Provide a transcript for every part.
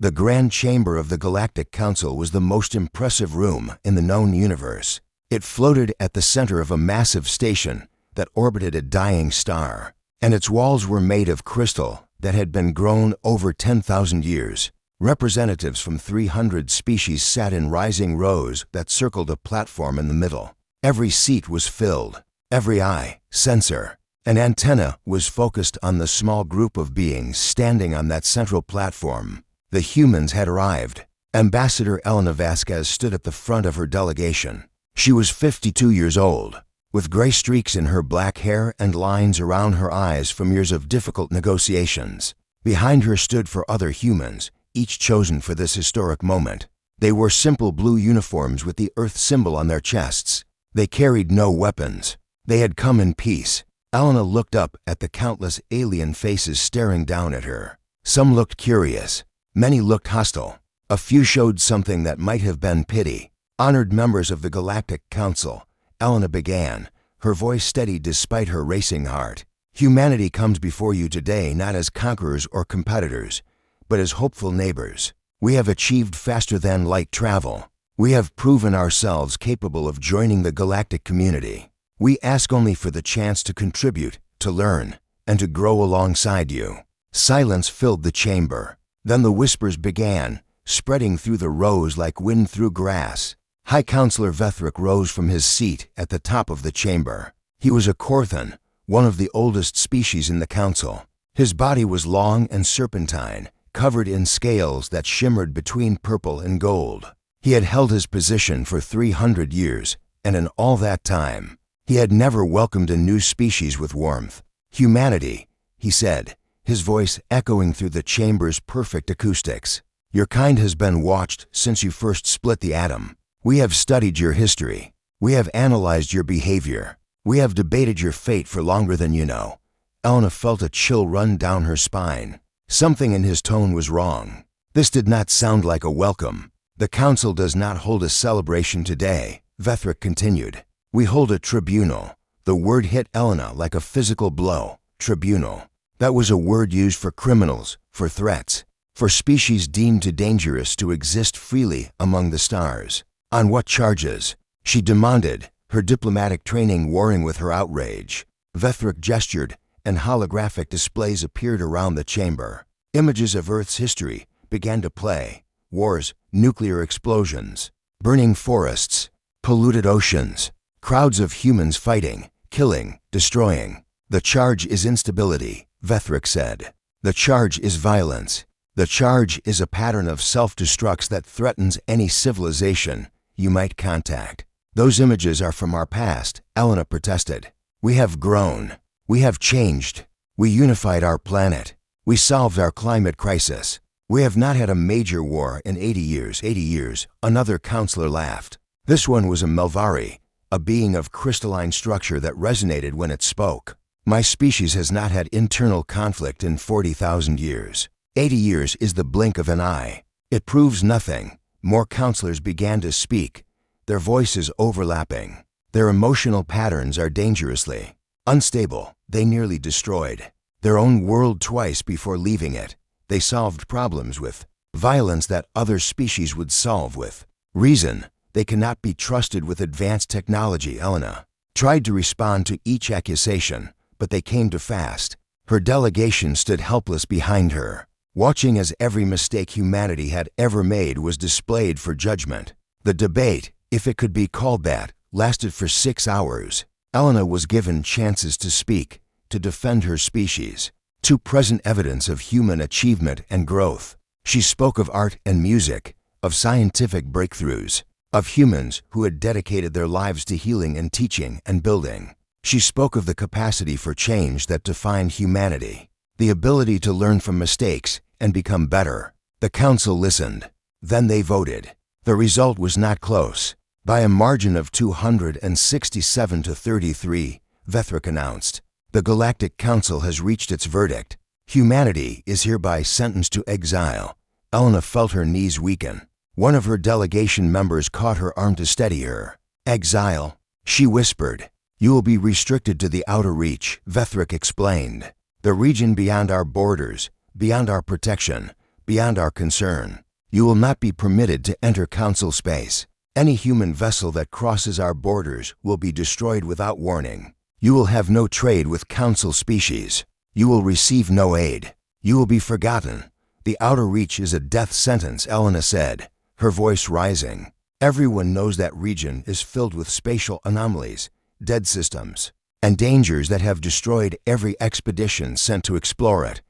The Grand Chamber of the Galactic Council was the most impressive room in the known universe. It floated at the center of a massive station that orbited a dying star, and its walls were made of crystal that had been grown over 10,000 years. Representatives from 300 species sat in rising rows that circled a platform in the middle. Every seat was filled. Every eye, sensor, and antenna was focused on the small group of beings standing on that central platform. The humans had arrived. Ambassador Elena Vasquez stood at the front of her delegation. She was 52 years old, with gray streaks in her black hair and lines around her eyes from years of difficult negotiations. Behind her stood four other humans, each chosen for this historic moment. They wore simple blue uniforms with the Earth symbol on their chests. They carried no weapons. They had come in peace. Elena looked up at the countless alien faces staring down at her. Some looked curious. Many looked hostile. A few showed something that might have been pity. Honored members of the Galactic Council, Elena began, her voice steady despite her racing heart. Humanity comes before you today not as conquerors or competitors, but as hopeful neighbors. We have achieved faster-than-light travel. We have proven ourselves capable of joining the galactic community. We ask only for the chance to contribute, to learn, and to grow alongside you. Silence filled the chamber. Then the whispers began, spreading through the rows like wind through grass. High Counselor Vethric rose from his seat at the top of the chamber. He was a Korthan, one of the oldest species in the council. His body was long and serpentine, covered in scales that shimmered between purple and gold. He had held his position for 300 years, and in all that time, he had never welcomed a new species with warmth. Humanity, he said, his voice echoing through the chamber's perfect acoustics. Your kind has been watched since you first split the atom. We have studied your history. We have analyzed your behavior. We have debated your fate for longer than you know. Elena felt a chill run down her spine. Something in his tone was wrong. This did not sound like a welcome. The council does not hold a celebration today, Vethric continued. We hold a tribunal. The word hit Elena like a physical blow. Tribunal. That was a word used for criminals, for threats, for species deemed too dangerous to exist freely among the stars. On what charges? She demanded, her diplomatic training warring with her outrage. Vethric gestured, and holographic displays appeared around the chamber. Images of Earth's history began to play. Wars, nuclear explosions, burning forests, polluted oceans, crowds of humans fighting, killing, destroying. The charge is instability, Vethric said. The charge is violence. The charge is a pattern of self-destructs that threatens any civilization you might contact. Those images are from our past, Elena protested. We have grown. We have changed. We unified our planet. We solved our climate crisis. We have not had a major war in 80 years. 80 years, another counselor laughed. This one was a Melvari, a being of crystalline structure that resonated when it spoke. My species has not had internal conflict in 40,000 years. 80 years is the blink of an eye. It proves nothing. More counselors began to speak, their voices overlapping. Their emotional patterns are dangerously unstable. They nearly destroyed their own world twice before leaving it. They solved problems with violence that other species would solve with reason. They cannot be trusted with advanced technology. Elena tried to respond to each accusation, but they came too fast. Her delegation stood helpless behind her, watching as every mistake humanity had ever made was displayed for judgment. The debate, if it could be called that, lasted for 6 hours. Elena was given chances to speak, to defend her species, to present evidence of human achievement and growth. She spoke of art and music, of scientific breakthroughs, of humans who had dedicated their lives to healing and teaching and building. She spoke of the capacity for change that defined humanity, the ability to learn from mistakes and become better. The council listened. Then they voted. The result was not close. By a margin of 267 to 33, Vethric announced, the Galactic Council has reached its verdict. Humanity is hereby sentenced to exile. Elena felt her knees weaken. One of her delegation members caught her arm to steady her. Exile, she whispered. You will be restricted to the outer reach, Vethric explained. The region beyond our borders, beyond our protection, beyond our concern. You will not be permitted to enter Council space. Any human vessel that crosses our borders will be destroyed without warning. You will have no trade with Council species. You will receive no aid. You will be forgotten. The outer reach is a death sentence, Elena said, her voice rising. Everyone knows that region is filled with spatial anomalies, dead systems, and dangers that have destroyed every expedition sent to explore it.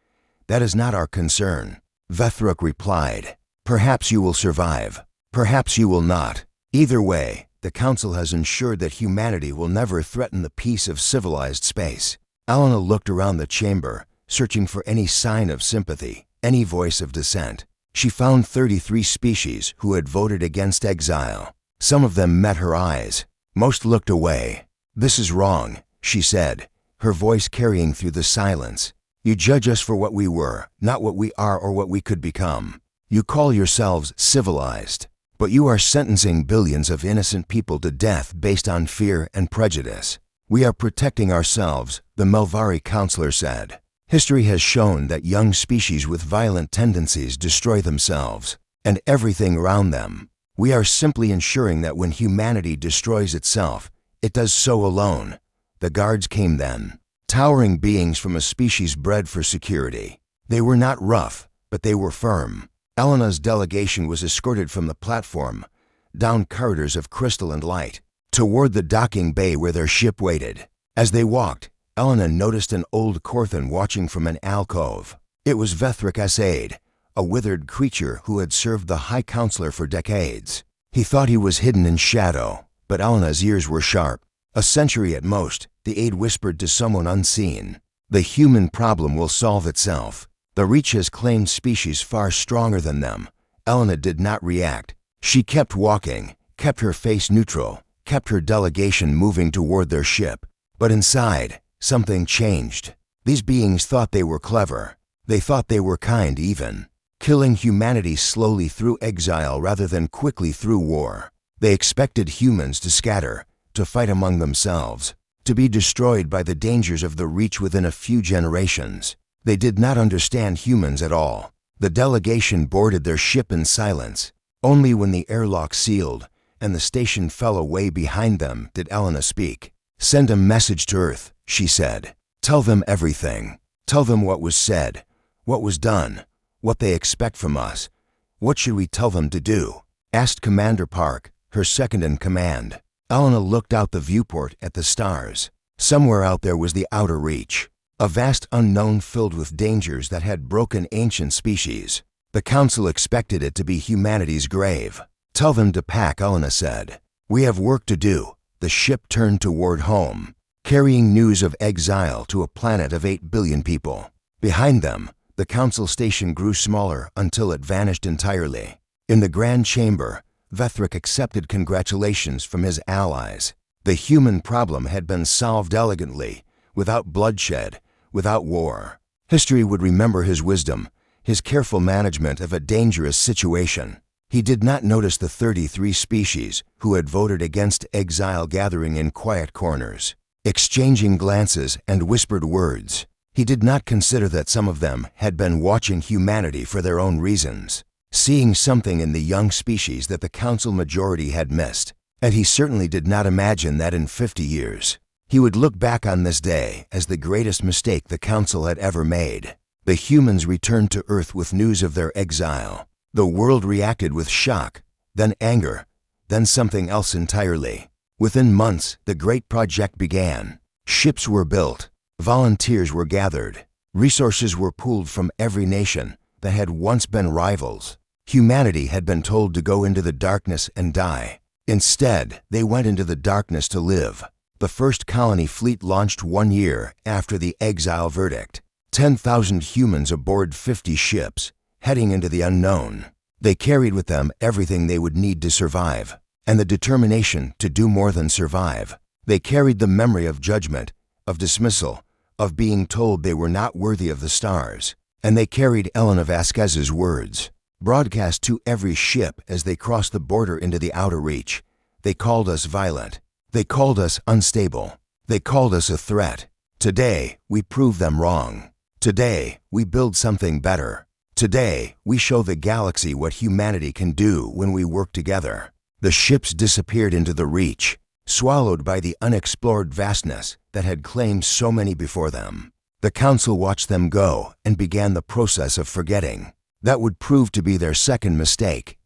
That is not our concern. Vethruk replied. Perhaps you will survive. Perhaps you will not. Either way, the Council has ensured that humanity will never threaten the peace of civilized space. Elena looked around the chamber, searching for any sign of sympathy, any voice of dissent. She found 33 species who had voted against exile. Some of them met her eyes. Most looked away. This is wrong, she said, her voice carrying through the silence. You judge us for what we were, not what we are or what we could become. You call yourselves civilized, but you are sentencing billions of innocent people to death based on fear and prejudice. We are protecting ourselves, the Melvari counselor said. History has shown that young species with violent tendencies destroy themselves and everything around them. We are simply ensuring that when humanity destroys itself, it does so alone. The guards came then, towering beings from a species bred for security. They were not rough, but they were firm. Elena's delegation was escorted from the platform, down corridors of crystal and light, toward the docking bay where their ship waited. As they walked, Elena noticed an old Korthan watching from an alcove. It was Vethruk Asaid, a withered creature who had served the High Counselor for decades. He thought he was hidden in shadow, but Elena's ears were sharp. A century at most, the aide whispered to someone unseen. The human problem will solve itself. The Reach has claimed species far stronger than them. Elena did not react. She kept walking, kept her face neutral, kept her delegation moving toward their ship. But inside, something changed. These beings thought they were clever. They thought they were kind even, killing humanity slowly through exile rather than quickly through war. They expected humans to scatter, to fight among themselves, to be destroyed by the dangers of the Reach within a few generations. They did not understand humans at all. The delegation boarded their ship in silence. Only when the airlock sealed and the station fell away behind them did Elena speak. Send a message to Earth, she said. Tell them everything. Tell them what was said, what was done, what they expect from us. What should we tell them to do? Asked Commander Park, her second in command. Elena looked out the viewport at the stars. Somewhere out there was the outer Reach, a vast unknown filled with dangers that had broken ancient species. The Council expected it to be humanity's grave. Tell them to pack, Elena said. We have work to do. The ship turned toward home, carrying news of exile to a planet of 8 billion people. Behind them, the Council station grew smaller until it vanished entirely. In the Grand Chamber, Vethruk accepted congratulations from his allies. The human problem had been solved elegantly, without bloodshed, without war. History would remember his wisdom, his careful management of a dangerous situation. He did not notice the 33 species who had voted against exile gathering in quiet corners, exchanging glances and whispered words. He did not consider that some of them had been watching humanity for their own reasons, seeing something in the young species that the Council majority had missed. And he certainly did not imagine that in 50 years, he would look back on this day as the greatest mistake the Council had ever made. The humans returned to Earth with news of their exile. The world reacted with shock, then anger, then something else entirely. Within months, the great project began. Ships were built, volunteers were gathered, resources were pooled from every nation that had once been rivals. Humanity had been told to go into the darkness and die. Instead, they went into the darkness to live. The first colony fleet launched 1 year after the exile verdict. 10,000 humans aboard 50 ships, heading into the unknown. They carried with them everything they would need to survive, and the determination to do more than survive. They carried the memory of judgment, of dismissal, of being told they were not worthy of the stars. And they carried Elena Vasquez's words, broadcast to every ship as they crossed the border into the outer Reach. They called us violent. They called us unstable. They called us a threat. Today, we prove them wrong. Today, we build something better. Today, we show the galaxy what humanity can do when we work together. The ships disappeared into the reach, swallowed by the unexplored vastness that had claimed so many before them. The council watched them go and began the process of forgetting. That would prove to be their second mistake.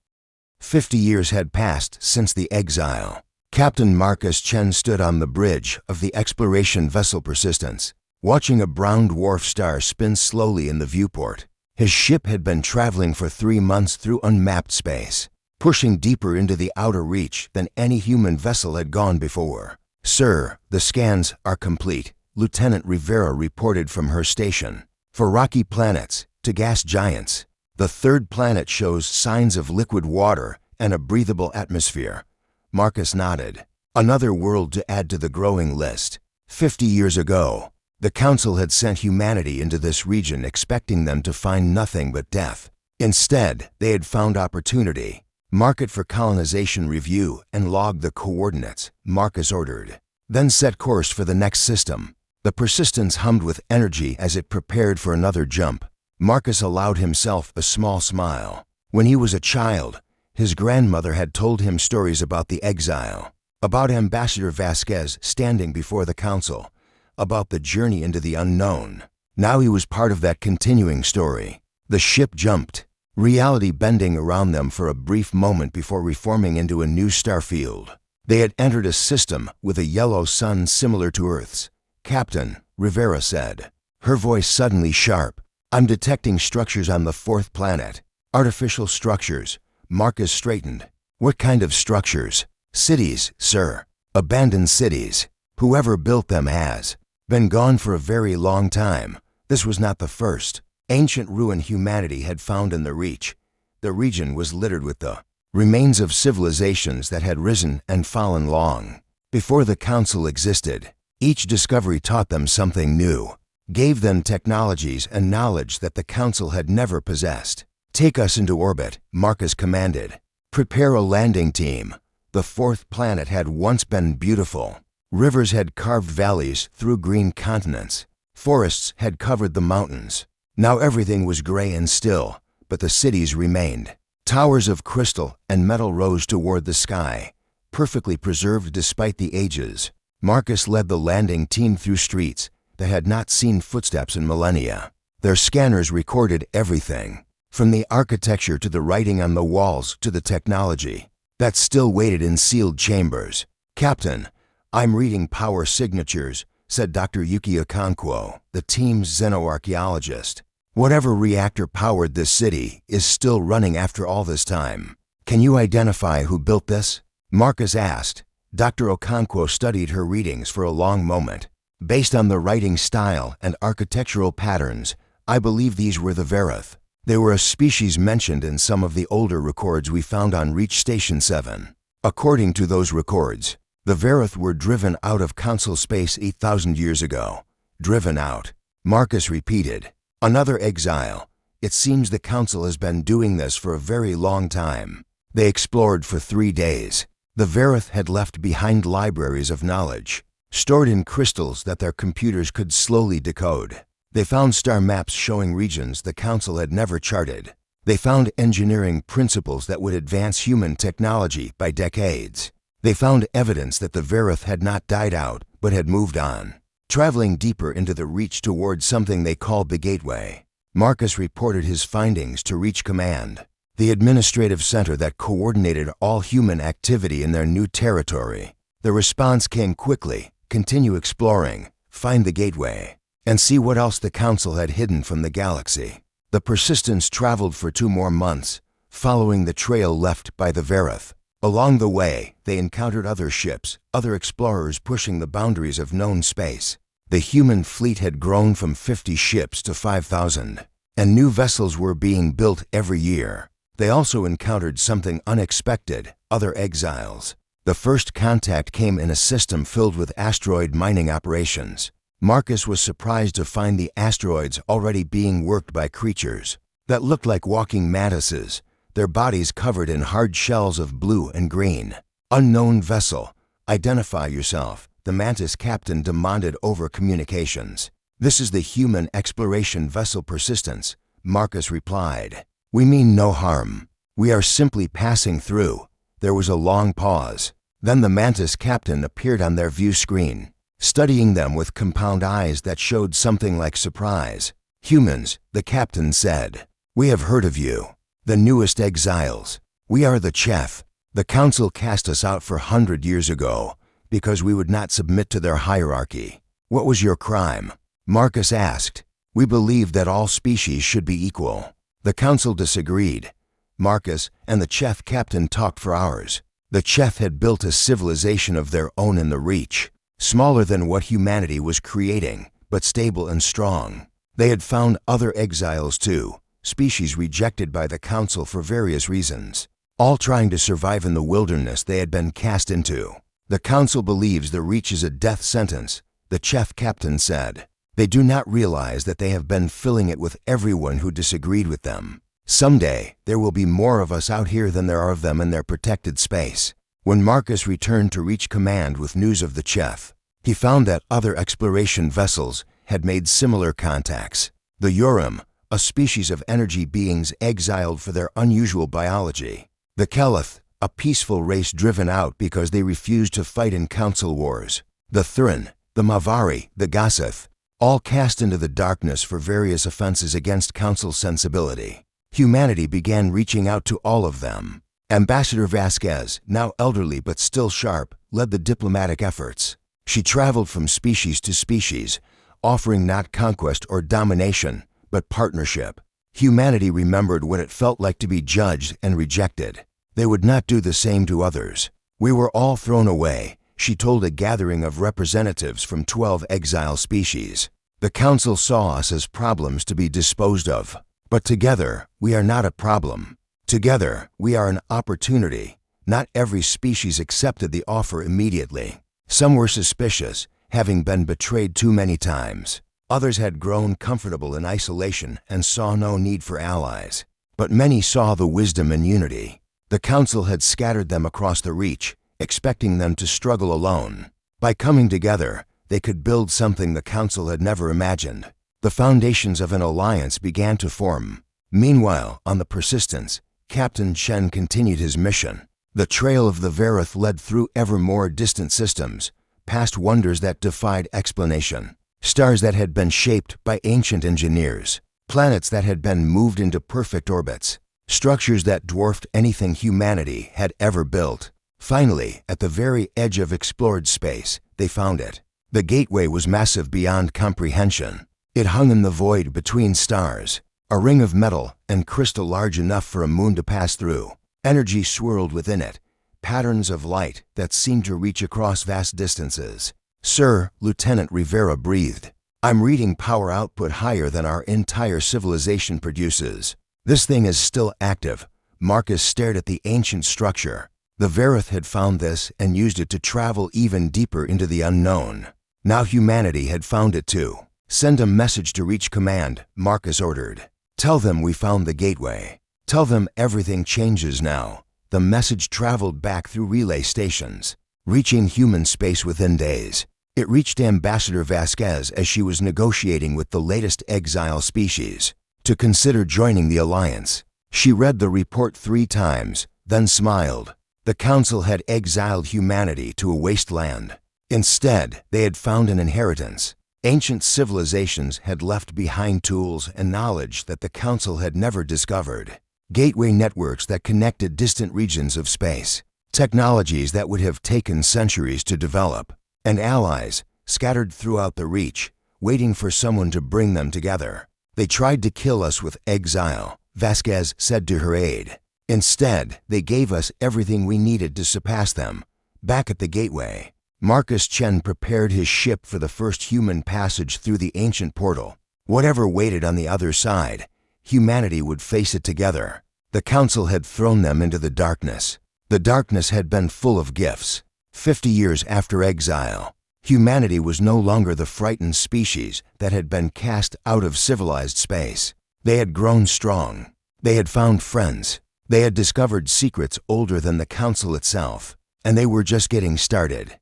50 years had passed since the exile. Captain Marcus Chen stood on the bridge of the exploration vessel Persistence, watching a brown dwarf star spin slowly in the viewport. His ship had been traveling for 3 months through unmapped space, pushing deeper into the outer reach than any human vessel had gone before. "Sir, the scans are complete," Lieutenant Rivera reported from her station. "For rocky planets to gas giants, the third planet shows signs of liquid water and a breathable atmosphere." Marcus nodded. Another world to add to the growing list. 50 years ago, the Council had sent humanity into this region expecting them to find nothing but death. Instead, they had found opportunity. "Mark it for colonization review and log the coordinates," Marcus ordered. "Then set course for the next system." The Persistence hummed with energy as it prepared for another jump. Marcus allowed himself a small smile. When he was a child, his grandmother had told him stories about the exile, about Ambassador Vasquez standing before the Council, about the journey into the unknown. Now he was part of that continuing story. The ship jumped, reality bending around them for a brief moment before reforming into a new star field. They had entered a system with a yellow sun similar to Earth's. "Captain," Rivera said, her voice suddenly sharp, "I'm detecting structures on the fourth planet." "Artificial structures." Marcus straightened. "What kind of structures?" "Cities, sir. Abandoned cities. Whoever built them has been gone for a very long time. This was not the first. Ancient ruin humanity had found in the reach. The region was littered with the remains of civilizations that had risen and fallen long before the Council existed. Each discovery taught them something new, gave them technologies and knowledge that the Council had never possessed. "Take us into orbit," Marcus commanded. "Prepare a landing team." The fourth planet had once been beautiful. Rivers had carved valleys through green continents. Forests had covered the mountains. Now everything was gray and still, but the cities remained. Towers of crystal and metal rose toward the sky, perfectly preserved despite the ages. Marcus led the landing team through streets that had not seen footsteps in millennia. Their scanners recorded everything, from the architecture to the writing on the walls to the technology that still waited in sealed chambers. "Captain, I'm reading power signatures," said Dr. Yuki Okonkwo, the team's xenoarchaeologist. "Whatever reactor powered this city is still running after all this time. Can you identify who built this?" Marcus asked. Dr. Okonkwo studied her readings for a long moment. "Based on the writing style and architectural patterns, I believe these were the Verith. They were a species mentioned in some of the older records we found on Reach Station 7. According to those records, the Verith were driven out of Council space 8,000 years ago." "Driven out," Marcus repeated. "Another exile. It seems the Council has been doing this for a very long time." They explored for 3 days. The Verith had left behind libraries of knowledge, stored in crystals that their computers could slowly decode. They found star maps showing regions the Council had never charted. They found engineering principles that would advance human technology by decades. They found evidence that the Verith had not died out, but had moved on, traveling deeper into the reach towards something they called the Gateway. Marcus reported his findings to Reach Command, the administrative center that coordinated all human activity in their new territory. The response came quickly: "Continue exploring, find the Gateway, and see what else the Council had hidden from the galaxy." The Persistence traveled for 2 more months, following the trail left by the Verith. Along the way, they encountered other ships, other explorers pushing the boundaries of known space. The human fleet had grown from 50 ships to 5,000, and new vessels were being built every year. They also encountered something unexpected: other exiles. The first contact came in a system filled with asteroid mining operations. Marcus was surprised to find the asteroids already being worked by creatures that looked like walking mantises, their bodies covered in hard shells of blue and green. "Unknown vessel, identify yourself," the mantis captain demanded over communications. "This is the human exploration vessel Persistence," Marcus replied. "We mean no harm. We are simply passing through." There was a long pause. Then the Mantis captain appeared on their view screen, studying them with compound eyes that showed something like surprise. "Humans," the captain said. "We have heard of you. The newest exiles. We are the Chef. The council cast us out 400 years ago because we would not submit to their hierarchy." "What was your crime?" Marcus asked. "We believed that all species should be equal." The council disagreed. Marcus and the Chef captain talked for hours. The Chef had built a civilization of their own in the Reach, smaller than what humanity was creating, but stable and strong. They had found other exiles too, species rejected by the council for various reasons, all trying to survive in the wilderness they had been cast into. "The council believes the Reach is a death sentence," the Chef captain said. "They do not realize that they have been filling it with everyone who disagreed with them. Someday, there will be more of us out here than there are of them in their protected space." When Marcus returned to Reach Command with news of the Chef, he found that other exploration vessels had made similar contacts. The Urim, a species of energy beings exiled for their unusual biology. The Kelith, a peaceful race driven out because they refused to fight in council wars. The Thurin, the Mavari, the Gossith, all cast into the darkness for various offenses against council sensibility. Humanity began reaching out to all of them. Ambassador Vasquez, now elderly but still sharp, led the diplomatic efforts. She traveled from species to species, offering not conquest or domination, but partnership. Humanity remembered what it felt like to be judged and rejected. They would not do the same to others. "We were all thrown away," she told a gathering of representatives from 12 exile species. "The council saw us as problems to be disposed of. But together, we are not a problem. Together, we are an opportunity." Not every species accepted the offer immediately. Some were suspicious, having been betrayed too many times. Others had grown comfortable in isolation and saw no need for allies. But many saw the wisdom in unity. The council had scattered them across the Reach, expecting them to struggle alone. By coming together, they could build something the council had never imagined. The foundations of an alliance began to form. Meanwhile, on the Persistence, Captain Chen continued his mission. The trail of the Varith led through ever more distant systems, past wonders that defied explanation, stars that had been shaped by ancient engineers, planets that had been moved into perfect orbits, structures that dwarfed anything humanity had ever built. Finally, at the very edge of explored space, they found it. The gateway was massive beyond comprehension. It hung in the void between stars, a ring of metal and crystal large enough for a moon to pass through. Energy swirled within it, patterns of light that seemed to reach across vast distances. "Sir," Lieutenant Rivera breathed, "I'm reading power output higher than our entire civilization produces. This thing is still active." Marcus stared at the ancient structure. The Varith had found this and used it to travel even deeper into the unknown. Now humanity had found it too. "Send a message to Reach Command," Marcus ordered. "Tell them we found the gateway. Tell them everything changes now." The message traveled back through relay stations, reaching human space within days. It reached Ambassador Vasquez as she was negotiating with the latest exile species to consider joining the alliance. She read the report 3 times, then smiled. The council had exiled humanity to a wasteland. Instead, they had found an inheritance. Ancient civilizations had left behind tools and knowledge that the council had never discovered. Gateway networks that connected distant regions of space. Technologies that would have taken centuries to develop. And allies, scattered throughout the Reach, waiting for someone to bring them together. "They tried to kill us with exile," Vasquez said to her aide. "Instead, they gave us everything we needed to surpass them." Back at the gateway, Marcus Chen prepared his ship for the first human passage through the ancient portal. Whatever waited on the other side, humanity would face it together. The council had thrown them into the darkness. The darkness had been full of gifts. 50 years after exile, humanity was no longer the frightened species that had been cast out of civilized space. They had grown strong. They had found friends. They had discovered secrets older than the council itself. And they were just getting started.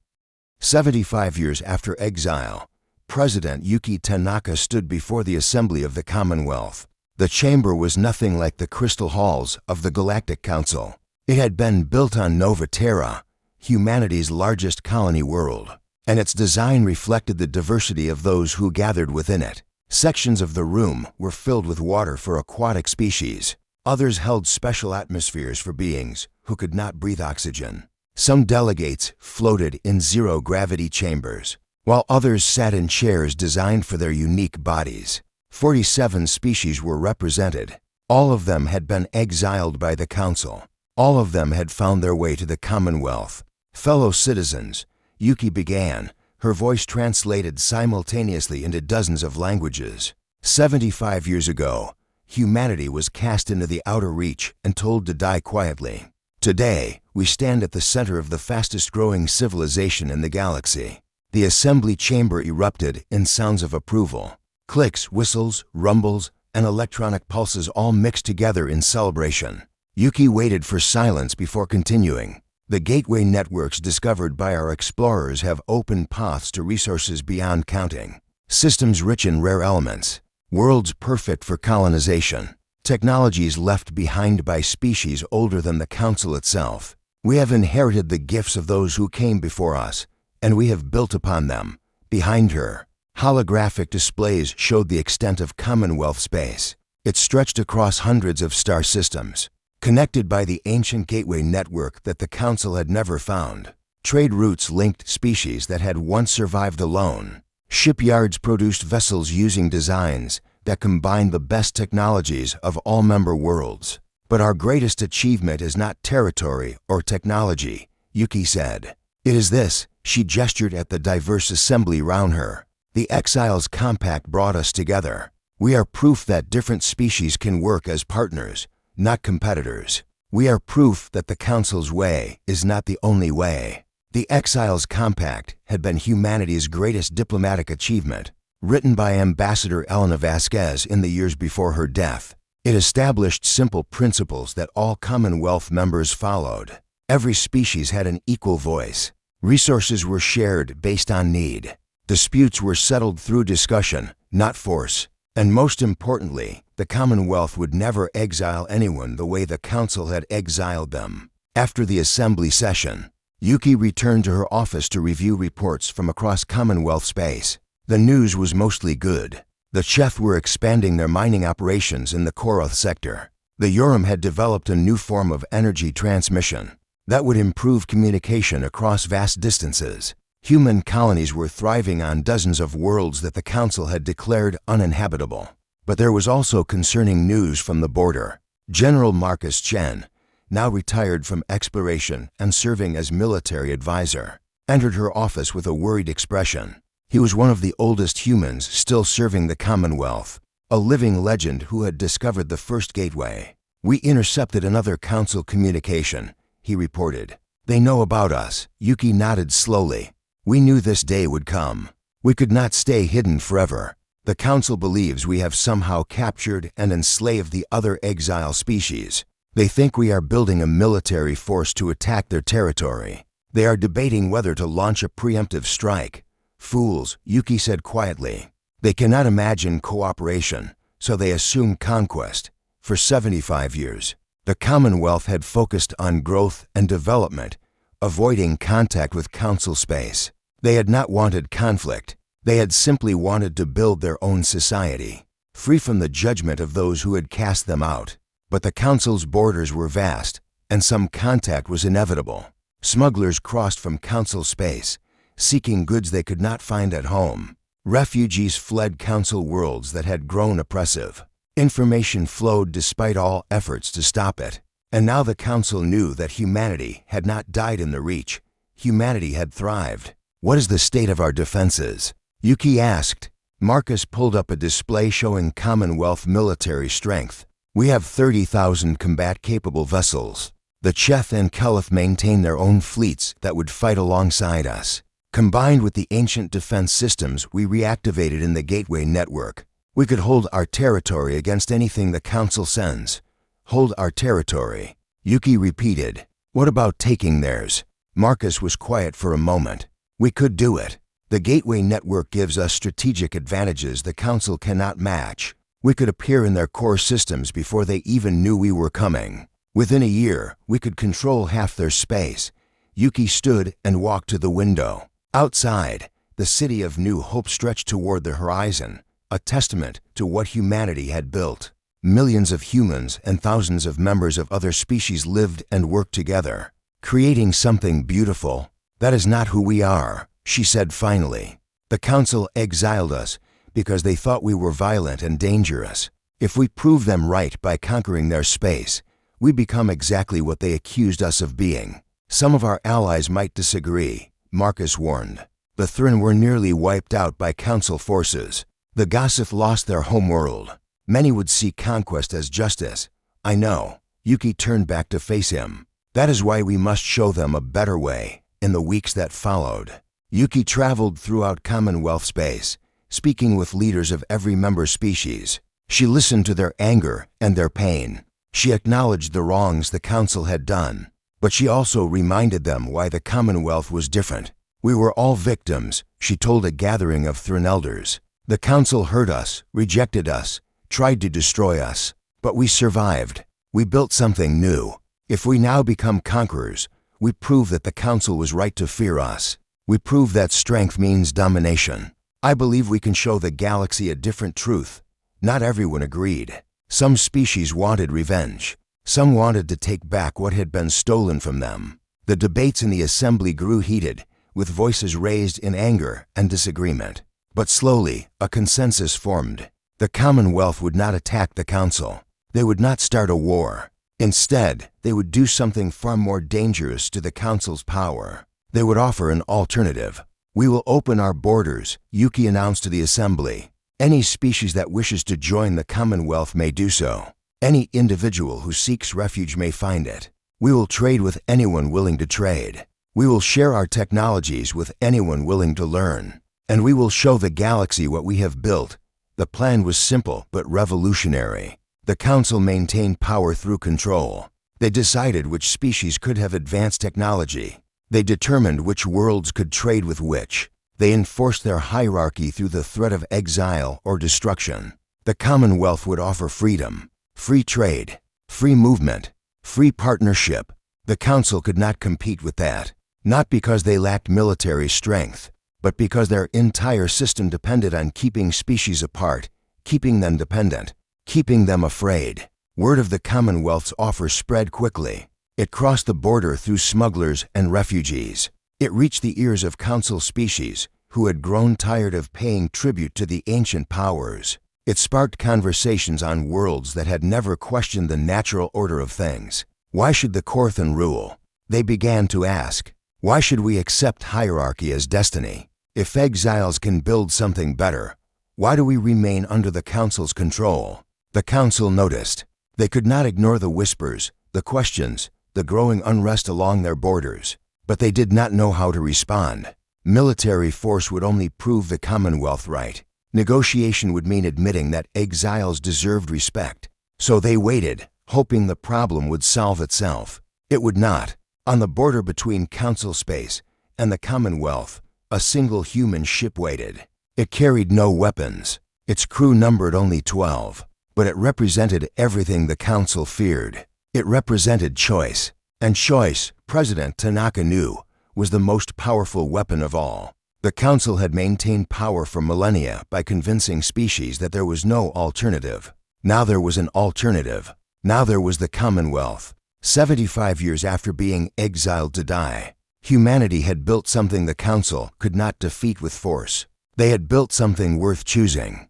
75 years after exile, President Yuki Tanaka stood before the Assembly of the Commonwealth. The chamber was nothing like the crystal halls of the Galactic Council. It had been built on Nova Terra, humanity's largest colony world, and its design reflected the diversity of those who gathered within it. Sections of the room were filled with water for aquatic species. Others held special atmospheres for beings who could not breathe oxygen. Some delegates floated in zero-gravity chambers, while others sat in chairs designed for their unique bodies. 47 species were represented. All of them had been exiled by the Council. All of them had found their way to the Commonwealth. Fellow citizens, Yuki began, her voice translated simultaneously into dozens of languages. 75 years ago, humanity was cast into the outer reach and told to die quietly. Today, we stand at the center of the fastest-growing civilization in the galaxy. The assembly chamber erupted in sounds of approval. Clicks, whistles, rumbles, and electronic pulses all mixed together in celebration. Yuki waited for silence before continuing. The gateway networks discovered by our explorers have opened paths to resources beyond counting. Systems rich in rare elements. Worlds perfect for colonization. Technologies left behind by species older than the Council itself. We have inherited the gifts of those who came before us, and we have built upon them. Behind her, holographic displays showed the extent of Commonwealth space. It stretched across hundreds of star systems, connected by the ancient gateway network that the Council had never found. Trade routes linked species that had once survived alone. Shipyards produced vessels using designs that combined the best technologies of all member worlds. But our greatest achievement is not territory or technology, Yuki said. It is this. She gestured at the diverse assembly round her. The Exiles Compact brought us together. We are proof that different species can work as partners, not competitors. We are proof that the Council's way is not the only way. The Exiles Compact had been humanity's greatest diplomatic achievement, written by Ambassador Elena Vasquez in the years before her death. It established simple principles that all Commonwealth members followed. Every species had an equal voice. Resources were shared based on need. Disputes were settled through discussion, not force. And most importantly, the Commonwealth would never exile anyone the way the Council had exiled them. After the assembly session, Yuki returned to her office to review reports from across Commonwealth space. The news was mostly good. The Cheth were expanding their mining operations in the Koroth sector. The Urim had developed a new form of energy transmission that would improve communication across vast distances. Human colonies were thriving on dozens of worlds that the Council had declared uninhabitable. But there was also concerning news from the border. General Marcus Chen, now retired from exploration and serving as military advisor, entered her office with a worried expression. He was one of the oldest humans still serving the Commonwealth, a living legend who had discovered the first gateway. We intercepted another Council communication, he reported. They know about us. Yuki nodded slowly. We knew this day would come. We could not stay hidden forever. The Council believes we have somehow captured and enslaved the other exile species. They think we are building a military force to attack their territory. They are debating whether to launch a preemptive strike. Fools, Yuki said quietly. They cannot imagine cooperation, so they assume conquest. For 75 years, the Commonwealth had focused on growth and development, avoiding contact with Council space. They had not wanted conflict. They had simply wanted to build their own society, free from the judgment of those who had cast them out. But the Council's borders were vast, and some contact was inevitable. Smugglers crossed from Council space, seeking goods they could not find at home. Refugees fled Council worlds that had grown oppressive. Information flowed despite all efforts to stop it. And now the Council knew that humanity had not died in the Reach. Humanity had thrived. What is the state of our defenses? Yuki asked. Marcus pulled up a display showing Commonwealth military strength. We have 30,000 combat-capable vessels. The Cheth and Keleth maintain their own fleets that would fight alongside us. Combined with the ancient defense systems we reactivated in the Gateway network, we could hold our territory against anything the Council sends. Hold our territory. Yuki repeated. What about taking theirs? Marcus was quiet for a moment. We could do it. The Gateway network gives us strategic advantages the Council cannot match. We could appear in their core systems before they even knew we were coming. Within a year, we could control half their space. Yuki stood and walked to the window. Outside, the city of New Hope stretched toward the horizon, a testament to what humanity had built. Millions of humans and thousands of members of other species lived and worked together, creating something beautiful. That is not who we are, she said finally. The council exiled us because they thought we were violent and dangerous. If we prove them right by conquering their space, we become exactly what they accused us of being. Some of our allies might disagree, Marcus warned. The Thryn were nearly wiped out by council forces. The Gossip lost their homeworld. Many would see conquest as justice. I know. Yuki turned back to face him. That is why we must show them a better way. In the weeks that followed, Yuki traveled throughout Commonwealth space, speaking with leaders of every member species. She listened to their anger and their pain. She acknowledged the wrongs the council had done, but she also reminded them why the Commonwealth was different. We were all victims, she told a gathering of Thryn elders. The council hurt us, rejected us, tried to destroy us, but we survived. We built something new. If we now become conquerors, we prove that the council was right to fear us. We prove that strength means domination. I believe we can show the galaxy a different truth. Not everyone agreed. Some species wanted revenge. Some wanted to take back what had been stolen from them. The debates in the assembly grew heated, with voices raised in anger and disagreement. But slowly, a consensus formed. The Commonwealth would not attack the council. They would not start a war. Instead, they would do something far more dangerous to the council's power. They would offer an alternative. We will open our borders, Yuki announced to the assembly. Any species that wishes to join the Commonwealth may do so. Any individual who seeks refuge may find it. We will trade with anyone willing to trade. We will share our technologies with anyone willing to learn. And we will show the galaxy what we have built. The plan was simple but revolutionary. The council maintained power through control. They decided which species could have advanced technology. They determined which worlds could trade with which. They enforced their hierarchy through the threat of exile or destruction. The Commonwealth would offer freedom, free trade, free movement, free partnership. The council could not compete with that, not because they lacked military strength, but because their entire system depended on keeping species apart, keeping them dependent, keeping them afraid. Word of the Commonwealth's offer spread quickly. It crossed the border through smugglers and refugees. It reached the ears of council species who had grown tired of paying tribute to the ancient powers. It sparked conversations on worlds that had never questioned the natural order of things. Why should the Korthan rule? They began to ask. Why should we accept hierarchy as destiny? If exiles can build something better, why do we remain under the council's control? The council noticed. They could not ignore the whispers, the questions, the growing unrest along their borders, but they did not know how to respond. Military force would only prove the Commonwealth right. Negotiation would mean admitting that exiles deserved respect. So they waited, hoping the problem would solve itself. It would not. On the border between council space and the Commonwealth, a single human ship waited. It carried no weapons. Its crew numbered only 12, but it represented everything the council feared. It represented choice, and choice, President Tanaka knew, was the most powerful weapon of all. The council had maintained power for millennia by convincing species that there was no alternative. Now there was an alternative. Now there was the Commonwealth. 75 years after being exiled to die, humanity had built something the council could not defeat with force. They had built something worth choosing.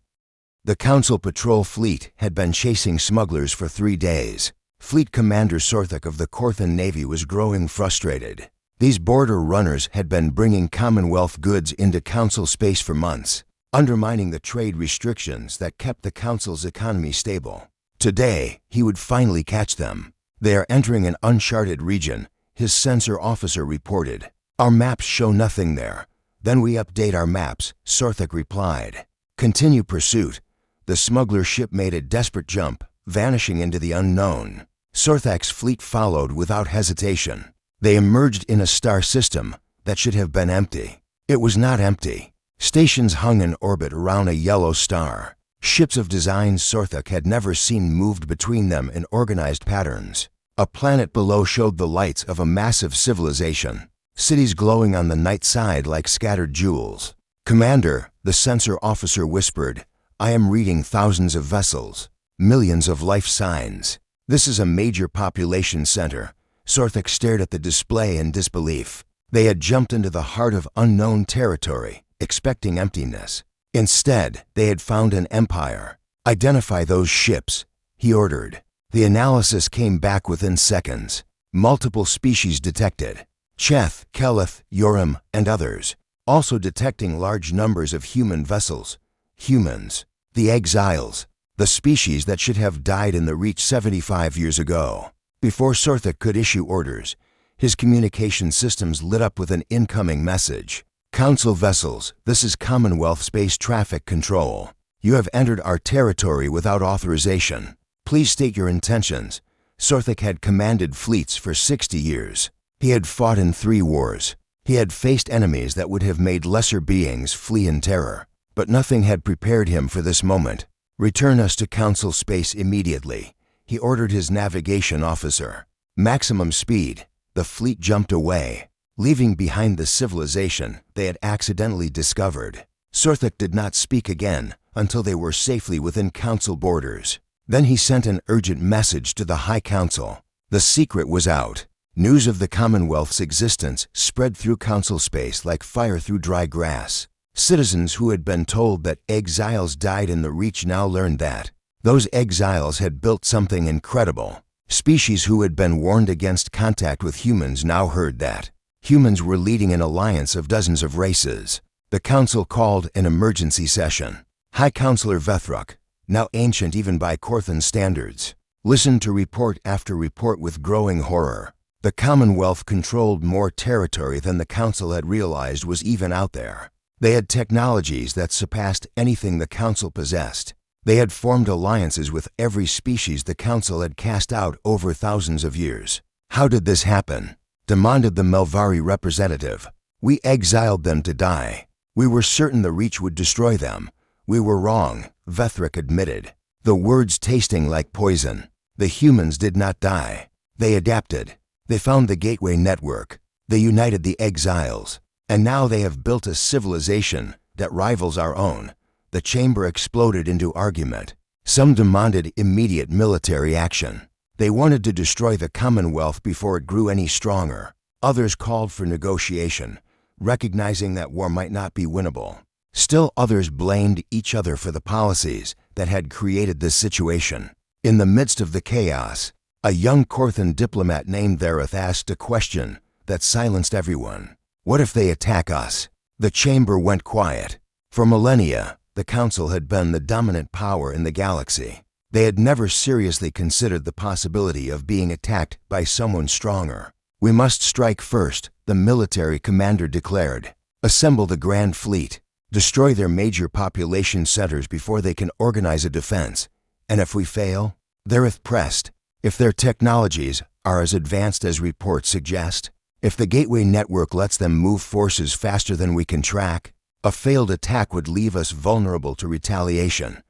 The council patrol fleet had been chasing smugglers for 3 days. Fleet Commander Sorthak of the Korthan Navy was growing frustrated. These border runners had been bringing Commonwealth goods into council space for months, undermining the trade restrictions that kept the council's economy stable. Today, he would finally catch them. They are entering an uncharted region, his sensor officer reported. Our maps show nothing there. Then we update our maps, Sorthak replied. Continue pursuit. The smuggler ship made a desperate jump, vanishing into the unknown. Sorthak's fleet followed without hesitation. They emerged in a star system that should have been empty. It was not empty. Stations hung in orbit around a yellow star. Ships of designs Sorthok had never seen moved between them in organized patterns. A planet below showed the lights of a massive civilization, cities glowing on the night side like scattered jewels. "Commander," the sensor officer whispered, "I am reading thousands of vessels, millions of life signs. This is a major population center." Sorthok stared at the display in disbelief. They had jumped into the heart of unknown territory, expecting emptiness. Instead, they had found an empire. "Identify those ships," he ordered. The analysis came back within seconds. Multiple species detected. Cheth, Keleth, Yoram, and others. Also detecting large numbers of human vessels. Humans. The Exiles. The species that should have died in the Reach 75 years ago. Before Sorthok could issue orders, his communication systems lit up with an incoming message. "Council vessels, this is Commonwealth Space Traffic Control. You have entered our territory without authorization. Please state your intentions." Sorthok had commanded fleets for 60 years. He had fought in 3 wars. He had faced enemies that would have made lesser beings flee in terror. But nothing had prepared him for this moment. "Return us to Council space immediately," he ordered his navigation officer. Maximum speed. The fleet jumped away, leaving behind the civilization they had accidentally discovered. Sorthok did not speak again until they were safely within Council borders. Then he sent an urgent message to the High Council. The secret was out. News of the Commonwealth's existence spread through Council space like fire through dry grass. Citizens who had been told that exiles died in the Reach now learned that those exiles had built something incredible. Species who had been warned against contact with humans now heard that humans were leading an alliance of dozens of races. The Council called an emergency session. High Counselor Vethruk, now ancient even by Korthan standards, listened to report after report with growing horror. The Commonwealth controlled more territory than the Council had realized was even out there. They had technologies that surpassed anything the Council possessed. They had formed alliances with every species the Council had cast out over thousands of years. "How did this happen?" demanded the Melvari representative. "We exiled them to die. We were certain the Reach would destroy them. We were wrong," Vethruk admitted, the words tasting like poison. "The humans did not die. They adapted. They found the Gateway Network. They united the exiles. And now they have built a civilization that rivals our own." The chamber exploded into argument. Some demanded immediate military action. They wanted to destroy the Commonwealth before it grew any stronger. Others called for negotiation, recognizing that war might not be winnable. Still others blamed each other for the policies that had created this situation. In the midst of the chaos, a young Korthan diplomat named Thereth asked a question that silenced everyone. "What if they attack us?" The chamber went quiet. For millennia, the Council had been the dominant power in the galaxy. They had never seriously considered the possibility of being attacked by someone stronger. "We must strike first," the military commander declared. "Assemble the Grand Fleet. Destroy their major population centers before they can organize a defense. And if we fail?" Thereth pressed. "If their technologies are as advanced as reports suggest, if the Gateway Network lets them move forces faster than we can track, a failed attack would leave us vulnerable to retaliation.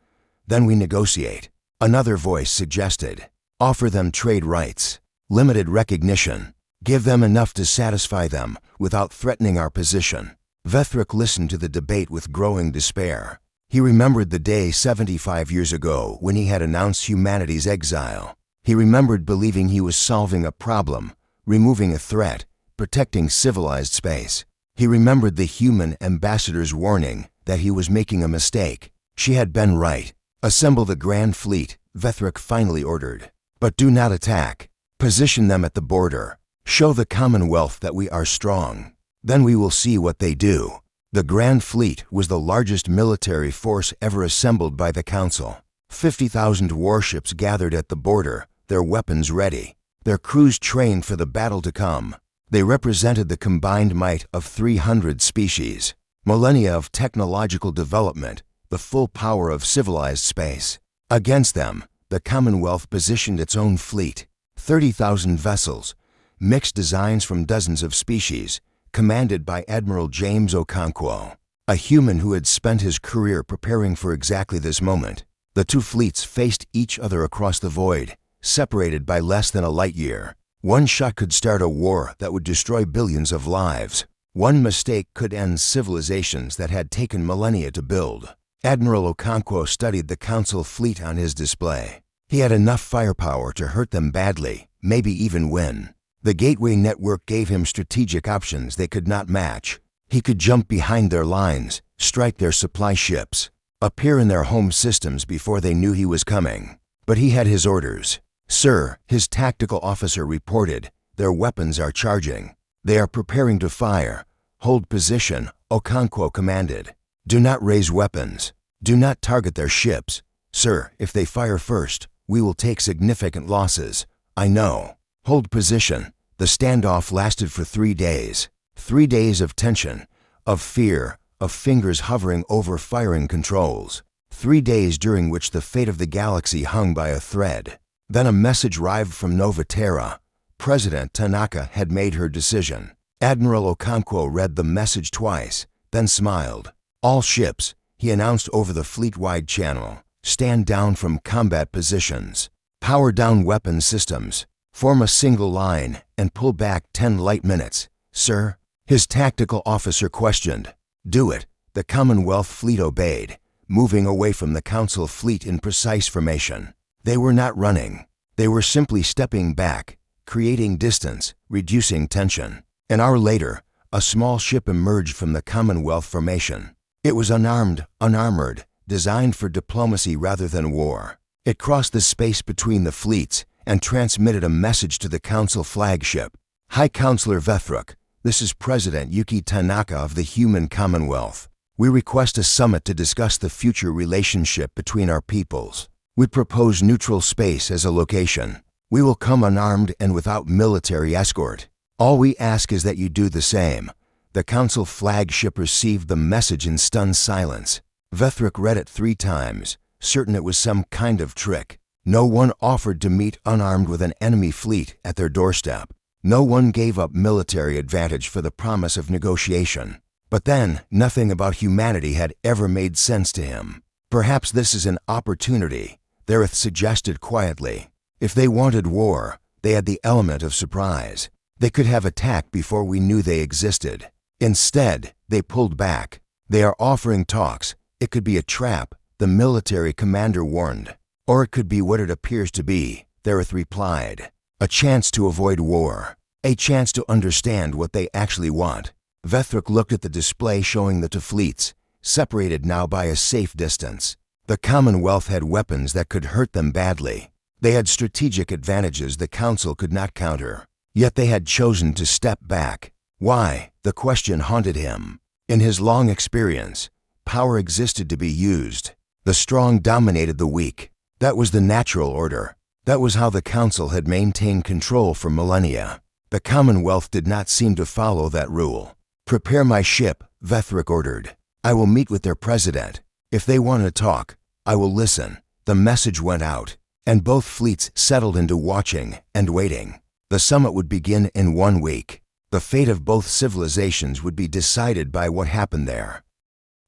Then we negotiate." Another voice suggested, "Offer them trade rights, limited recognition, give them enough to satisfy them without threatening our position." Vethruk listened to the debate with growing despair. He remembered the day 75 years ago when he had announced humanity's exile. He remembered believing he was solving a problem, removing a threat, protecting civilized space. He remembered the human ambassador's warning that he was making a mistake. She had been right. "Assemble the Grand Fleet," Vethruk finally ordered. "But do not attack. Position them at the border. Show the Commonwealth that we are strong. Then we will see what they do." The Grand Fleet was the largest military force ever assembled by the Council. 50,000 warships gathered at the border, their weapons ready, their crews trained for the battle to come. They represented the combined might of 300 species, millennia of technological development, the full power of civilized space. Against them, the Commonwealth positioned its own fleet, 30,000 vessels, mixed designs from dozens of species, commanded by Admiral James Okonkwo. a human who had spent his career preparing for exactly this moment. The two fleets faced each other across the void, separated by less than a light year. One shot could start a war that would destroy billions of lives. One mistake could end civilizations that had taken millennia to build. Admiral Okonkwo studied the Council fleet on his display. He had enough firepower to hurt them badly, maybe even win. The Gateway Network gave him strategic options they could not match. He could jump behind their lines, strike their supply ships, appear in their home systems before they knew he was coming. But he had his orders. "Sir," his tactical officer reported, "their weapons are charging. They are preparing to fire. Hold position," Okonkwo commanded. "Do not raise weapons. Do not target their ships. Sir, if they fire first, we will take significant losses. I know. Hold position." The standoff lasted for 3 days. 3 days of tension, of fear, of fingers hovering over firing controls. 3 days during which the fate of the galaxy hung by a thread. Then a message arrived from Nova Terra. President Tanaka had made her decision. Admiral Okonkwo read the message twice, then smiled. "All ships," he announced over the fleet-wide channel, "stand down from combat positions. Power down weapon systems. Form a single line and pull back 10 light minutes." "Sir?" his tactical officer questioned. "Do it." The Commonwealth fleet obeyed, moving away from the Council fleet in precise formation. They were not running. They were simply stepping back, creating distance, reducing tension. An hour later, a small ship emerged from the Commonwealth formation. It was unarmored, designed for diplomacy rather than war. It crossed the space between the fleets and transmitted a message to the Council flagship. "High Counselor Vethruk, this is President Yuki Tanaka of the Human Commonwealth. We request a summit to discuss the future relationship between our peoples. We propose neutral space as a location. We will come unarmed and without military escort. All we ask is that you do the same." The Council flagship received the message in stunned silence. Vethruk read it 3 times, certain it was some kind of trick. No one offered to meet unarmed with an enemy fleet at their doorstep. No one gave up military advantage for the promise of negotiation. But then, nothing about humanity had ever made sense to him. "Perhaps this is an opportunity," Thereth suggested quietly. If they wanted war, they had the element of surprise. They could have attacked before we knew they existed. Instead, they pulled back. "They are offering talks. It could be a trap," the military commander warned. "Or it could be what it appears to be," Thereth replied. "A chance to avoid war. A chance to understand what they actually want." Vethruk looked at the display showing the two fleets, separated now by a safe distance. The Commonwealth had weapons that could hurt them badly. They had strategic advantages the Council could not counter. Yet they had chosen to step back. Why? The question haunted him. In his long experience, power existed to be used. The strong dominated the weak. That was the natural order. That was how the Council had maintained control for millennia. The Commonwealth did not seem to follow that rule. "Prepare my ship," Vethruk ordered. "I will meet with their president. If they want to talk, I will listen." The message went out, and both fleets settled into watching and waiting. The summit would begin in 1 week. The fate of both civilizations would be decided by what happened there.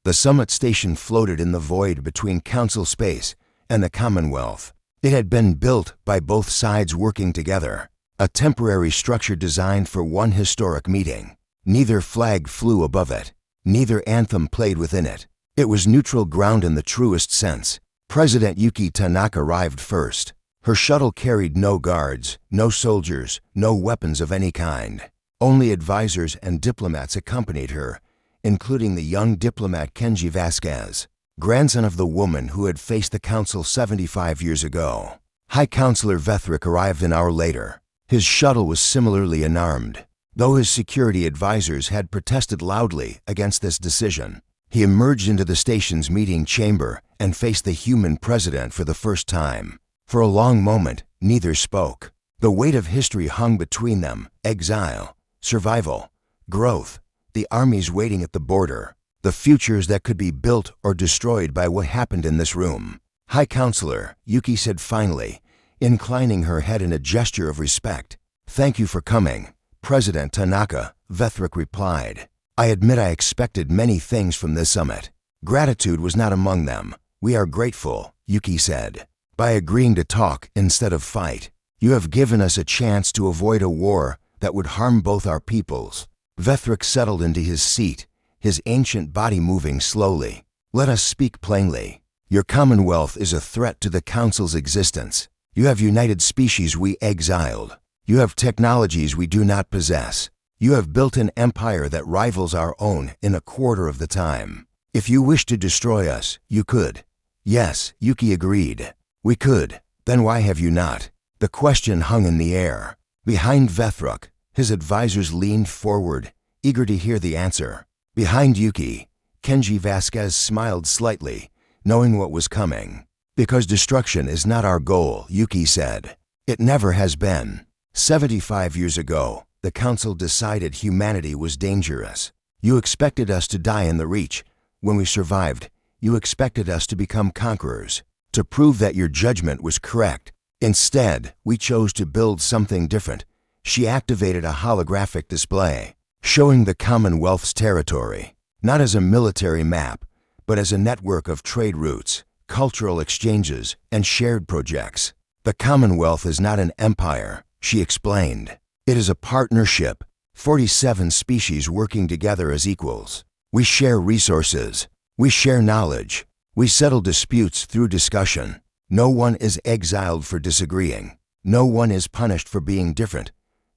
The summit station floated in the void between Council space and the Commonwealth. It had been built by both sides working together, a temporary structure designed for one historic meeting. Neither flag flew above it. Neither anthem played within it. It was neutral ground in the truest sense. President Yuki Tanaka arrived first. Her shuttle carried no guards, no soldiers, no weapons of any kind. Only advisors and diplomats accompanied her, including the young diplomat Kenji Vasquez, grandson of the woman who had faced the Council 75 years ago. High Counselor Vethruk arrived an hour later. His shuttle was similarly unarmed, though his security advisors had protested loudly against this decision. He emerged into the station's meeting chamber and faced the human president for the first time. For a long moment, neither spoke. The weight of history hung between them: exile, survival, growth, the armies waiting at the border, the futures that could be built or destroyed by what happened in this room. "High Counselor," Yuki said finally, inclining her head in a gesture of respect. "Thank you for coming." "President Tanaka," Vethruk replied. I admit I expected many things from this summit. Gratitude was not among them. We are grateful, Yuki said. By agreeing to talk instead of fight, you have given us a chance to avoid a war that would harm both our peoples. Vethric settled into his seat, his ancient body moving slowly. Let us speak plainly. Your commonwealth is a threat to the Council's existence. You have united species we exiled. You have technologies we do not possess. You have built an empire that rivals our own in a quarter of the time. If you wish to destroy us, you could. Yes, Yuki agreed. We could. Then why have you not? The question hung in the air. Behind Vethric, his advisors leaned forward, eager to hear the answer. Behind Yuki, Kenji Vasquez smiled slightly, knowing what was coming. Because destruction is not our goal, Yuki said. It never has been. 75 years ago, the Council decided humanity was dangerous. You expected us to die in the Reach. When we survived, you expected us to become conquerors, to prove that your judgment was correct. Instead, we chose to build something different. She activated a holographic display, showing the Commonwealth's territory, not as a military map, but as a network of trade routes, cultural exchanges, and shared projects. The Commonwealth is not an empire, she explained. It is a partnership, 47 species working together as equals. We share resources. We share knowledge. We settle disputes through discussion. No one is exiled for disagreeing. No one is punished for being different.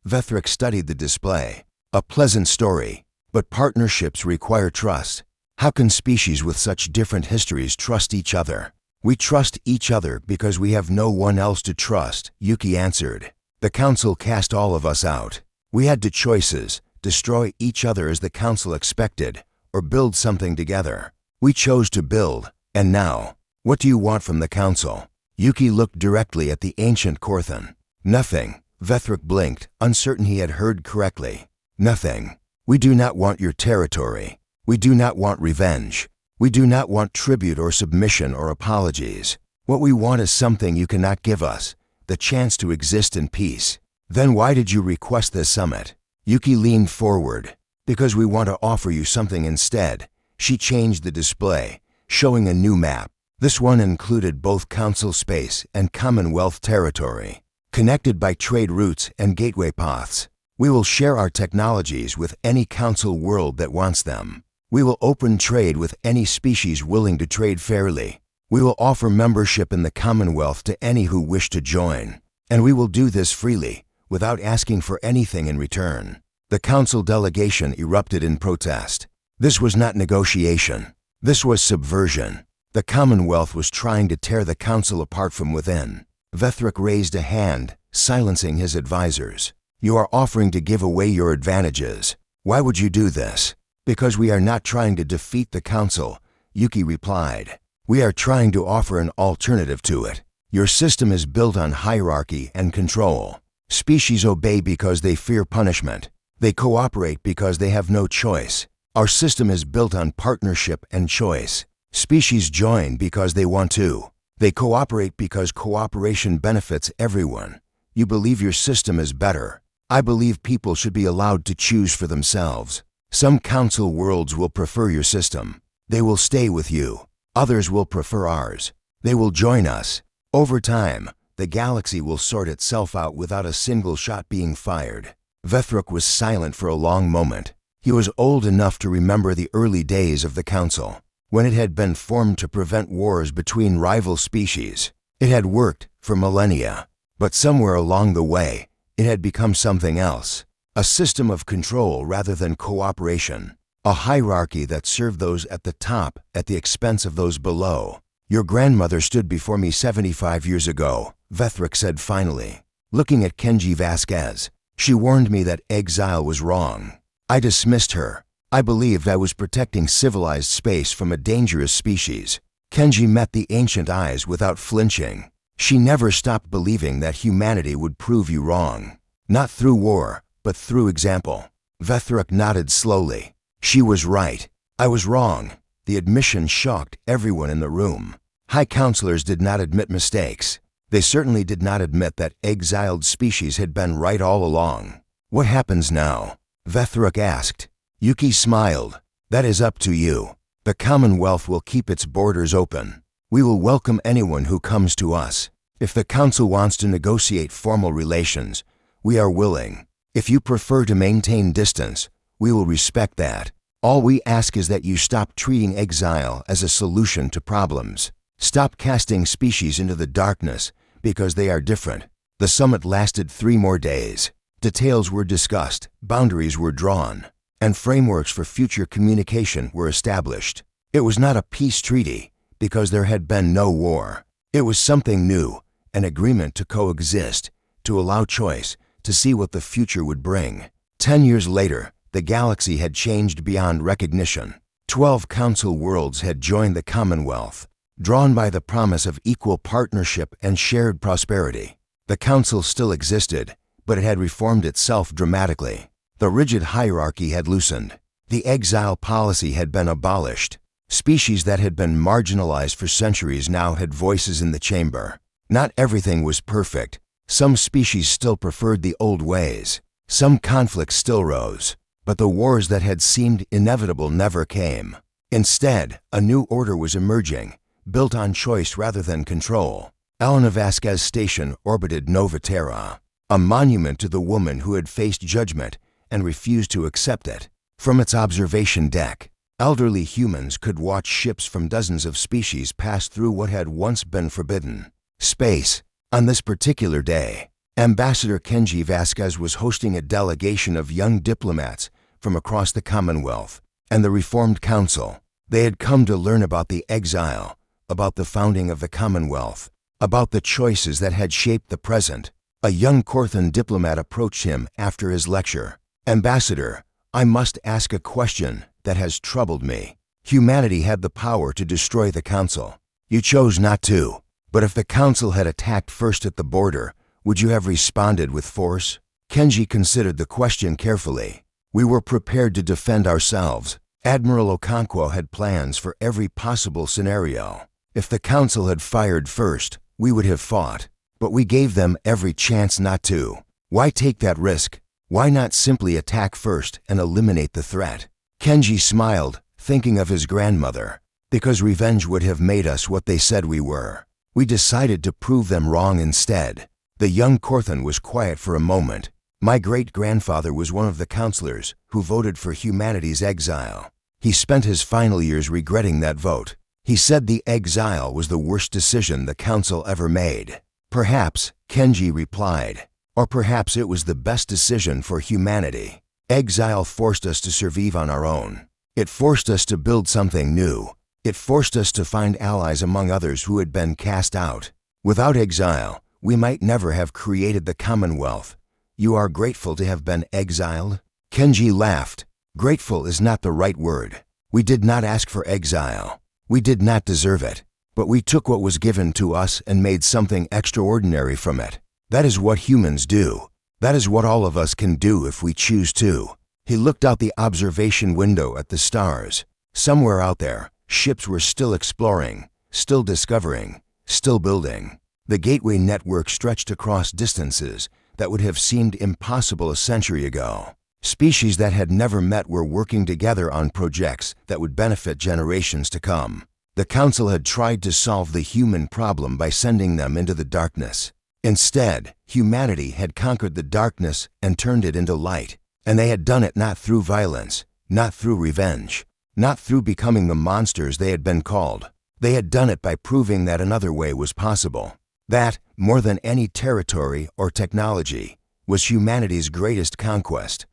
Vethric studied the display. A pleasant story, but partnerships require trust. How can species with such different histories trust each other? We trust each other because we have no one else to trust, Yuki answered. The Council cast all of us out. We had two choices: destroy each other as the Council expected, or build something together. We chose to build, and now, what do you want from the Council? Yuki looked directly at the ancient Korthan. Nothing. Vethric blinked, uncertain he had heard correctly. Nothing. We do not want your territory. We do not want revenge. We do not want tribute or submission or apologies. What we want is something you cannot give us, the chance to exist in peace. Then why did you request this summit? Yuki leaned forward. Because we want to offer you something instead. She changed the display, showing a new map. This one included both Council space and Commonwealth territory, connected by trade routes and gateway paths. We will share our technologies with any Council world that wants them. We will open trade with any species willing to trade fairly. We will offer membership in the Commonwealth to any who wish to join. And we will do this freely, without asking for anything in return. The Council delegation erupted in protest. This was not negotiation. This was subversion. The Commonwealth was trying to tear the Council apart from within. Vethric raised a hand, silencing his advisors. You are offering to give away your advantages. Why would you do this? Because we are not trying to defeat the Council, Yuki replied. We are trying to offer an alternative to it. Your system is built on hierarchy and control. Species obey because they fear punishment. They cooperate because they have no choice. Our system is built on partnership and choice. Species join because they want to. They cooperate because cooperation benefits everyone. You believe your system is better. I believe people should be allowed to choose for themselves. Some Council worlds will prefer your system. They will stay with you. Others will prefer ours. They will join us. Over time, the galaxy will sort itself out without a single shot being fired. Vethric was silent for a long moment. He was old enough to remember the early days of the Council, when it had been formed to prevent wars between rival species. It had worked for millennia, but somewhere along the way, it had become something else. A system of control rather than cooperation. A hierarchy that served those at the top at the expense of those below. Your grandmother stood before me 75 years ago, Vethric said finally. Looking at Kenji Vasquez, she warned me that exile was wrong. I dismissed her. I believed I was protecting civilized space from a dangerous species. Kenji met the ancient eyes without flinching. She never stopped believing that humanity would prove you wrong. Not through war, but through example. Vethric nodded slowly. She was right. I was wrong. The admission shocked everyone in the room. High Councilors did not admit mistakes. They certainly did not admit that exiled species had been right all along. What happens now? Vethric asked. Yuki smiled. That is up to you. The Commonwealth will keep its borders open. We will welcome anyone who comes to us. If the Council wants to negotiate formal relations, we are willing. If you prefer to maintain distance, we will respect that. All we ask is that you stop treating exile as a solution to problems. Stop casting species into the darkness because they are different. The summit lasted 3 more days. Details were discussed, boundaries were drawn, and frameworks for future communication were established. It was not a peace treaty because there had been no war. It was something new, an agreement to coexist, to allow choice, to see what the future would bring. 10 years later, the galaxy had changed beyond recognition. 12 council worlds had joined the Commonwealth, drawn by the promise of equal partnership and shared prosperity. The council still existed, but it had reformed itself dramatically. The rigid hierarchy had loosened. The exile policy had been abolished. Species that had been marginalized for centuries now had voices in the chamber. Not everything was perfect. Some species still preferred the old ways. Some conflicts still rose. But the wars that had seemed inevitable never came. Instead, a new order was emerging, built on choice rather than control. Elena Vasquez Station orbited Nova Terra, a monument to the woman who had faced judgment and refused to accept it. From its observation deck, elderly humans could watch ships from dozens of species pass through what had once been forbidden space. On this particular day, Ambassador Kenji Vasquez was hosting a delegation of young diplomats from across the Commonwealth and the Reformed Council. They had come to learn about the exile, about the founding of the Commonwealth, about the choices that had shaped the present. A young Corthan diplomat approached him after his lecture. Ambassador, I must ask a question that has troubled me. Humanity had the power to destroy the Council. You chose not to. But if the Council had attacked first at the border, would you have responded with force? Kenji considered the question carefully. We were prepared to defend ourselves. Admiral Okonkwo had plans for every possible scenario. If the Council had fired first, we would have fought. But we gave them every chance not to. Why take that risk? Why not simply attack first and eliminate the threat? Kenji smiled, thinking of his grandmother. Because revenge would have made us what they said we were. We decided to prove them wrong instead. The young Corthan was quiet for a moment. My great-grandfather was one of the counselors who voted for humanity's exile. He spent his final years regretting that vote. He said the exile was the worst decision the Council ever made. Perhaps, Kenji replied, or perhaps it was the best decision for humanity. Exile forced us to survive on our own. It forced us to build something new. It forced us to find allies among others who had been cast out. Without exile, we might never have created the Commonwealth. You are grateful to have been exiled? Kenji laughed. Grateful is not the right word. We did not ask for exile. We did not deserve it. But we took what was given to us and made something extraordinary from it. That is what humans do. That is what all of us can do if we choose to. He looked out the observation window at the stars. Somewhere out there, ships were still exploring, still discovering, still building. The gateway network stretched across distances that would have seemed impossible a century ago. Species that had never met were working together on projects that would benefit generations to come. The Council had tried to solve the human problem by sending them into the darkness. Instead, humanity had conquered the darkness and turned it into light. And they had done it not through violence, not through revenge, not through becoming the monsters they had been called. They had done it by proving that another way was possible. That, more than any territory or technology, was humanity's greatest conquest.